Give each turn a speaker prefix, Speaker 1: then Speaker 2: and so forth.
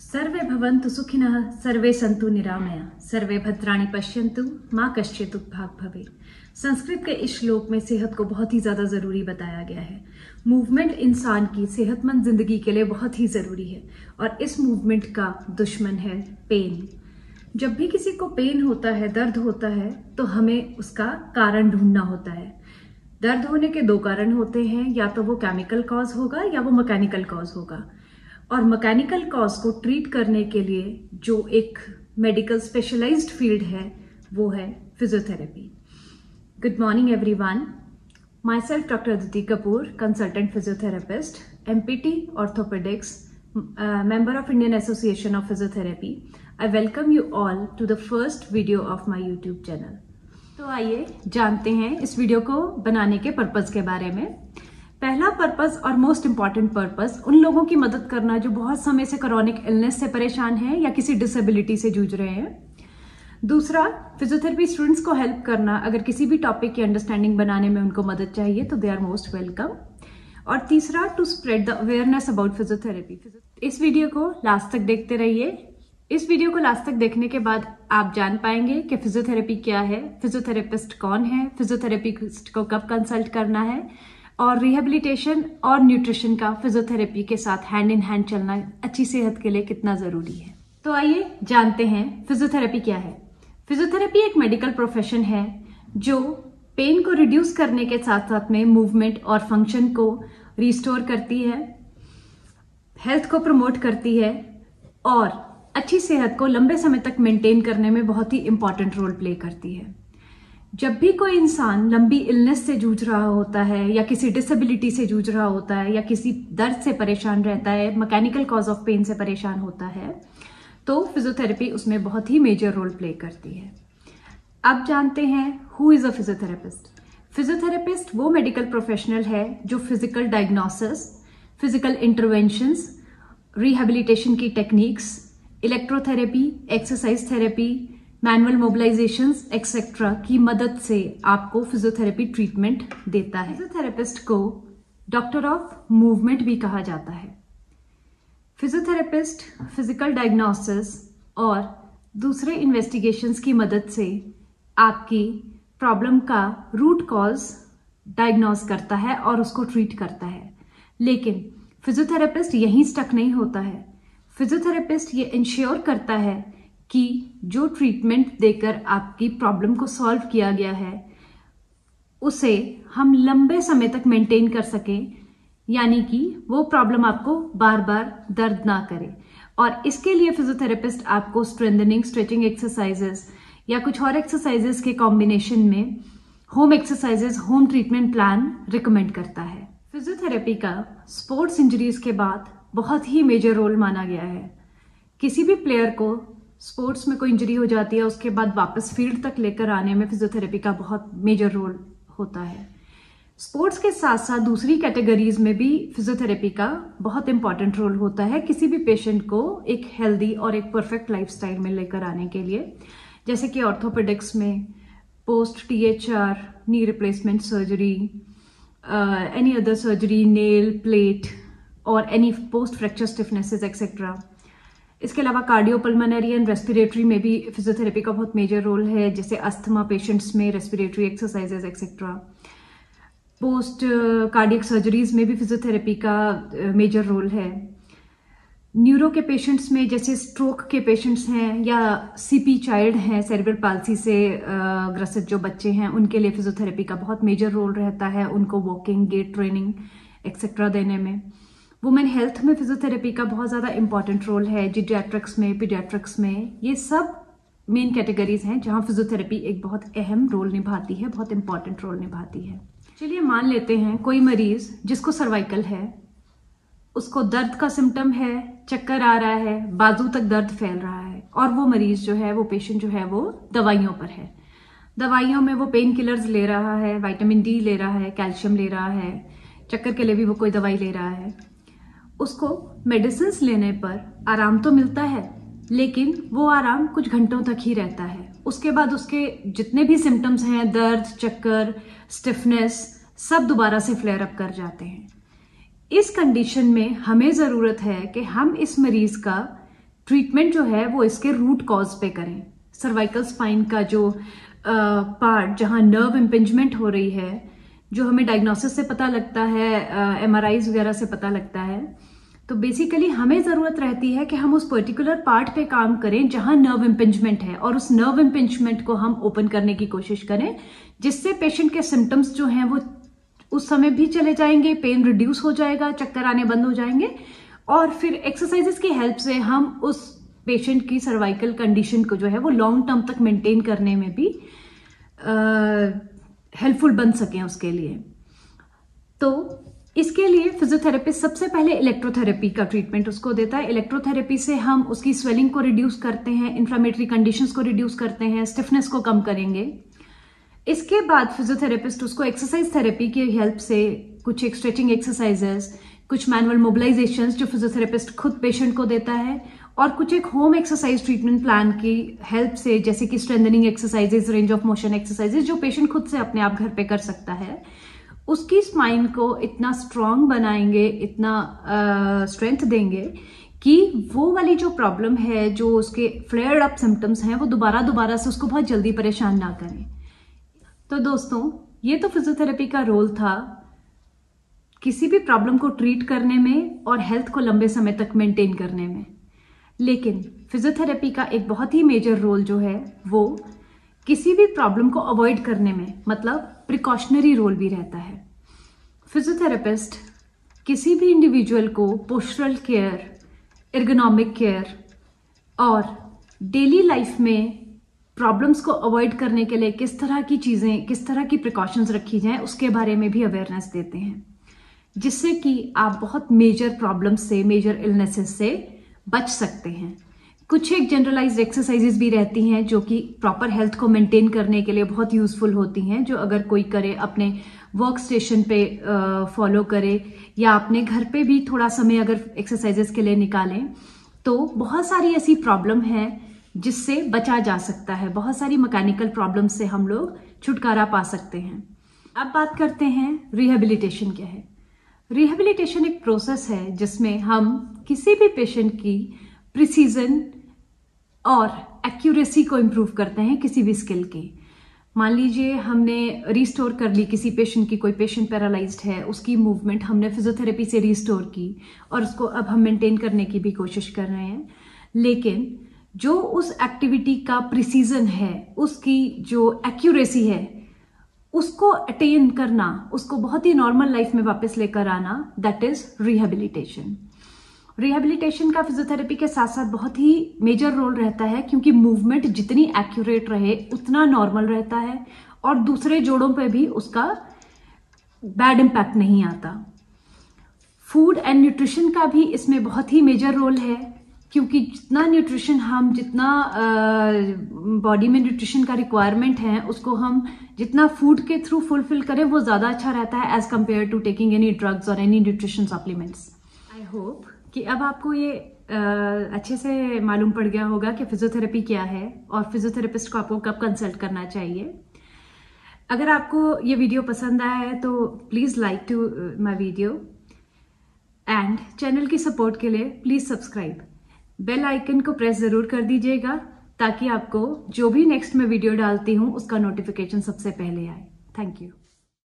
Speaker 1: सर्वे भवन्तु सुखिनः, सर्वे सन्तु निरामया, सर्वे भद्राणि पश्यन्तु, माँ कश्चित् दुःखभाग् भवेत्। संस्कृत के इस श्लोक में सेहत को बहुत ही ज्यादा जरूरी बताया गया है। मूवमेंट इंसान की सेहतमंद जिंदगी के लिए बहुत ही जरूरी है और इस मूवमेंट का दुश्मन है पेन। जब भी किसी को पेन होता है, दर्द होता है, तो हमें उसका कारण ढूंढना होता है। दर्द होने के दो कारण होते हैं, या तो वो केमिकल कॉज होगा या वो मैकेनिकल कॉज होगा। और मैकेनिकल कॉज को ट्रीट करने के लिए जो एक मेडिकल स्पेशलाइज्ड फील्ड है वो है physiotherapy. Good morning everyone, my self doctor Aditi Kapoor, consultant physiotherapist, MPT orthopaedics, member of Indian Association of Physiotherapy. I welcome you all to the first video of my YouTube channel. तो आइए जानते हैं इस video को बनाने के पर्पस के बारे में। पहला पर्पस और मोस्ट इम्पॉर्टेंट पर्पस उन लोगों की मदद करना जो बहुत समय से क्रॉनिक इलनेस से परेशान हैं या किसी डिसेबिलिटी से जूझ रहे हैं। दूसरा, फिजियोथेरेपी स्टूडेंट्स को हेल्प करना, अगर किसी भी टॉपिक की अंडरस्टैंडिंग बनाने में उनको मदद चाहिए तो दे आर मोस्ट वेलकम। और तीसरा, to spread the awareness about physiotherapy. इस वीडियो को लास्ट तक देखते रहिए। इस वीडियो को लास्ट तक देखने के बाद आप जान पाएंगे कि फिजियोथेरेपी क्या है, फिजियोथेरेपिस्ट कौन है, फिजियोथेरेपिस्ट को कब कंसल्ट करना है और रिहेबिलिटेशन और न्यूट्रिशन का फिजियोथेरेपी के साथ हैंड इन हैंड चलना अच्छी सेहत के लिए कितना जरूरी है। तो आइए जानते हैं फिजियोथेरेपी क्या है। फिजियोथेरेपी एक मेडिकल प्रोफेशन है जो पेन को रिड्यूस करने के साथ साथ में मूवमेंट और फंक्शन को रिस्टोर करती है, हेल्थ को प्रमोट करती है और अच्छी सेहत को लंबे समय तक मेंटेन करने में बहुत ही इंपॉर्टेंट रोल प्ले करती है। जब भी कोई इंसान लंबी इलनेस से जूझ रहा होता है या किसी डिसेबिलिटी से जूझ रहा होता है या किसी दर्द से परेशान रहता है, मैकेनिकल कॉज ऑफ पेन से परेशान होता है, तो फिजियोथेरेपी उसमें बहुत ही मेजर रोल प्ले करती है। अब जानते हैं who is a physiotherapist. Physiotherapist वो मेडिकल प्रोफेशनल है जो physical diagnosis, physical interventions, rehabilitation की techniques, electrotherapy, exercise therapy, manual mobilizations etcetera की मदद से आपको फिजियोथेरेपी ट्रीटमेंट देता है। फिजियोथेरेपिस्ट को डॉक्टर ऑफ मूवमेंट भी कहा जाता है। फिजियोथेरेपिस्ट फिजिकल डायग्नोसिस और दूसरे इन्वेस्टिगेशंस की मदद से आपकी प्रॉब्लम का रूट कॉज डायग्नोज करता है और उसको ट्रीट करता है। लेकिन फिजियोथेरेपिस्ट यहीं स्टक नहीं होता है। फिजियोथेरेपिस्ट ये इंश्योर करता है कि जो ट्रीटमेंट देकर आपकी प्रॉब्लम को सॉल्व किया गया है उसे हम लंबे समय तक मेंटेन कर सकें, यानी कि वो प्रॉब्लम आपको बार बार दर्द ना करे। और इसके लिए फिजियोथेरेपिस्ट आपको स्ट्रेंथनिंग, स्ट्रेचिंग एक्सरसाइजेस या कुछ और एक्सरसाइजेस के कॉम्बिनेशन में home exercises, home treatment plan recommend करता है। फिजियोथेरेपी का स्पोर्ट्स इंजरीज के बाद बहुत ही मेजर रोल माना गया है। किसी भी प्लेयर को स्पोर्ट्स में कोई इंजरी हो जाती है, उसके बाद वापस फील्ड तक लेकर आने में फिजियोथेरेपी का बहुत मेजर रोल होता है। स्पोर्ट्स के साथ साथ दूसरी कैटेगरीज में भी फिजियोथेरेपी का बहुत इंपॉर्टेंट रोल होता है किसी भी पेशेंट को एक हेल्दी और एक परफेक्ट लाइफस्टाइल में लेकर आने के लिए। जैसे कि ऑर्थोपेडिक्स में post THR, knee replacement surgery, any other surgery, nail, plate और any post fracture stiffnesses etcetera. इसके अलावा कार्डियोपल्मोनरी एंड रेस्पिरेटरी में भी फिजियोथेरेपी का बहुत मेजर रोल है, जैसे अस्थमा पेशेंट्स में respiratory exercises etcetera. Post cardiac surgeries में भी फिजियोथेरेपी का मेजर रोल है। न्यूरो के पेशेंट्स में, जैसे स्ट्रोक के पेशेंट्स हैं या CP चाइल्ड हैं, सेरेब्रल पाल्सी से ग्रसित जो बच्चे हैं, उनके लिए फिजियोथेरेपी का बहुत मेजर रोल रहता है, उनको वॉकिंग, गेट ट्रेनिंग एक्सेट्रा देने में। वुमेन हेल्थ में फिजियोथेरेपी का बहुत ज़्यादा इंपॉर्टेंट रोल है, जीडियाट्रिक्स में, पीडियाट्रिक्स में। ये सब मेन कैटेगरीज हैं जहां फिजियोथेरेपी एक बहुत अहम रोल निभाती है, बहुत इंपॉर्टेंट रोल निभाती है। चलिए मान लेते हैं कोई मरीज जिसको सर्वाइकल है, उसको दर्द का सिम्टम है, चक्कर आ रहा है, बाजू तक दर्द फैल रहा है और वो मरीज जो है, वो पेशेंट जो है वो दवाइयों पर है। दवाइयों में वो पेन किलर्स ले रहा है, विटामिन D ले रहा है, कैल्शियम ले रहा है, चक्कर के लिए भी वो कोई दवाई ले रहा है। उसको मेडिसिन लेने पर आराम तो मिलता है, लेकिन वो आराम कुछ घंटों तक ही रहता है। उसके बाद उसके जितने भी सिम्टम्स हैं, दर्द, चक्कर, स्टिफनेस, सब दोबारा से फ्लेयर अप कर जाते हैं। इस कंडीशन में हमें जरूरत है कि हम इस मरीज का ट्रीटमेंट जो है वो इसके रूट कॉज पे करें। सर्वाइकल स्पाइन का जो पार्ट जहां नर्व इम्पिंजमेंट हो रही है, जो हमें डायग्नोसिस से पता लगता है, MRIs वगैरह से पता लगता है, तो बेसिकली हमें जरूरत रहती है कि हम उस पर्टिकुलर पार्ट पे काम करें जहां नर्व इम्पिंजमेंट है, और उस नर्व इम्पिंजमेंट को हम ओपन करने की कोशिश करें, जिससे पेशेंट के सिम्टम्स जो हैं वो उस समय भी चले जाएंगे, पेन रिड्यूस हो जाएगा, चक्कर आने बंद हो जाएंगे, और फिर एक्सरसाइजेस की हेल्प से हम उस पेशेंट की सर्वाइकल कंडीशन को जो है वो लॉन्ग टर्म तक मेंटेन करने में भी हेल्पफुल बन सकें उसके लिए। तो इसके लिए फिजियोथेरेपिस्ट सबसे पहले इलेक्ट्रोथेरेपी का ट्रीटमेंट उसको देता है। इलेक्ट्रोथेरेपी से हम उसकी स्वेलिंग को रिड्यूस करते हैं, इन्फ्लामेटरी कंडीशंस को रिड्यूस करते हैं, स्टिफनेस को कम करेंगे। इसके बाद फिजियोथेरेपिस्ट उसको एक्सरसाइज थेरेपी की हेल्प से कुछ एक स्ट्रेचिंग एक्सरसाइजेस, कुछ मैनुअल मोबिलाइजेशंस जो फिजियोथेरेपिस्ट खुद पेशेंट को देता है, और कुछ एक होम एक्सरसाइज ट्रीटमेंट प्लान की हेल्प से, जैसे कि strengthening exercises, range of motion exercises, जो पेशेंट खुद से अपने आप घर पे कर सकता है, उसकी स्पाइन को इतना स्ट्रांग बनाएंगे, इतना स्ट्रेंथ देंगे कि वो वाली जो प्रॉब्लम है, जो उसके फ्लेयर्ड अप सिम्टम्स हैं, वो दोबारा से उसको बहुत जल्दी परेशान ना करें। तो दोस्तों, ये तो फिजियोथेरेपी का रोल था किसी भी प्रॉब्लम को ट्रीट करने में और हेल्थ को लंबे समय तक मेंटेन करने में। लेकिन फिजियोथेरेपी का एक बहुत ही मेजर रोल जो है वो किसी भी प्रॉब्लम को अवॉइड करने में, मतलब प्रिकॉशनरी रोल भी रहता है। फिजियोथेरेपिस्ट किसी भी इंडिविजुअल को पोस्चरल केयर, एर्गोनॉमिक केयर और डेली लाइफ में प्रॉब्लम्स को अवॉइड करने के लिए किस तरह की चीजें, किस तरह की प्रिकॉशंस रखी जाएं, उसके बारे में भी अवेयरनेस देते हैं, जिससे कि आप बहुत मेजर प्रॉब्लम्स से, मेजर इलनेसेस से बच सकते हैं। कुछ एक जनरलाइज्ड एक्सरसाइजेस भी रहती हैं जो कि प्रॉपर हेल्थ को मेंटेन करने के लिए बहुत यूजफुल होती हैं, जो अगर कोई करे, अपने वर्क स्टेशन पे फॉलो करे, या अपने घर पे भी थोड़ा समय अगर एक्सरसाइजेस के लिए निकालें, तो बहुत सारी ऐसी प्रॉब्लम है जिससे बचा जा सकता है। बहुत सारी मैकेनिकल प्रॉब्लम से हम लोग छुटकारा पा सकते हैं। अब बात करते हैं रिहेबिलिटेशन क्या है। रिहेबिलिटेशन एक प्रोसेस है जिसमें हम किसी भी पेशेंट की प्रिसीजन और एक्यूरेसी को इम्प्रूव करते हैं किसी भी स्किल की। मान लीजिए हमने रिस्टोर कर ली किसी पेशेंट की, कोई पेशेंट पैरालाइज्ड है, उसकी मूवमेंट हमने फिजियोथेरेपी से रिस्टोर की और उसको अब हम मेंटेन करने की भी कोशिश कर रहे हैं। लेकिन जो उस एक्टिविटी का प्रिसीजन है, उसकी जो एक्यूरेसी है, उसको अटेन करना, उसको बहुत ही नॉर्मल लाइफ में वापस लेकर आना, दैट इज रिहेबिलिटेशन। रिहेबिलिटेशन का फिजियोथेरेपी के साथ साथ बहुत ही मेजर रोल रहता है, क्योंकि मूवमेंट जितनी एक्यूरेट रहे उतना नॉर्मल रहता है और दूसरे जोड़ों पे भी उसका बैड इम्पैक्ट नहीं आता। फूड एंड न्यूट्रिशन का भी इसमें बहुत ही मेजर रोल है, क्योंकि जितना न्यूट्रिशन हम, जितना बॉडी में न्यूट्रिशन का रिक्वायरमेंट है, उसको हम जितना फूड के थ्रू फुलफिल करें वो ज्यादा अच्छा रहता है as compare to taking any drugs और any nutrition supplements. I hope कि अब आपको ये अच्छे से मालूम पड़ गया होगा कि फिजियोथेरेपी क्या है और फिजियोथेरेपिस्ट को आपको कब कंसल्ट करना चाहिए। अगर आपको ये वीडियो पसंद आया है तो please like to my video, and channel की सपोर्ट के लिए प्लीज सब्सक्राइब। बेल आइकन को प्रेस जरूर कर दीजिएगा ताकि आपको जो भी नेक्स्ट मैं वीडियो डालती हूँ उसका नोटिफिकेशन सबसे पहले आए। Thank you.